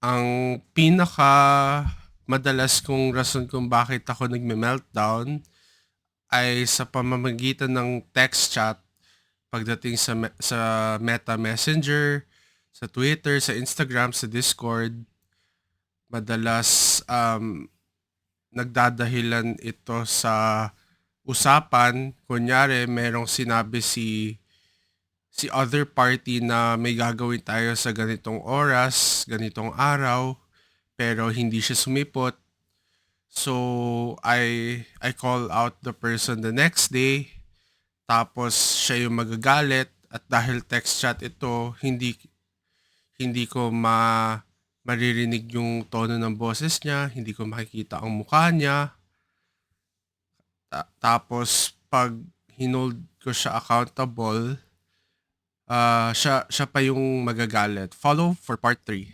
Ang pinaka madalas kong rason kung bakit ako nagme-meltdown ay sa pamamagitan ng text chat pagdating sa Meta Messenger, sa Twitter, sa Instagram, sa Discord. Madalas, nagdadahilan ito sa usapan. Kunyari merong sinabi si other party na may gagawin tayo sa ganitong oras, ganitong araw, pero hindi siya sumipot. So, I call out the person the next day, tapos siya yung magagalit at dahil text chat ito, hindi ko maririnig yung tono ng boses niya, hindi ko makikita ang mukha niya. Tapos pag hinold ko siya accountable, siya pa yung magagalit. Follow for part 3.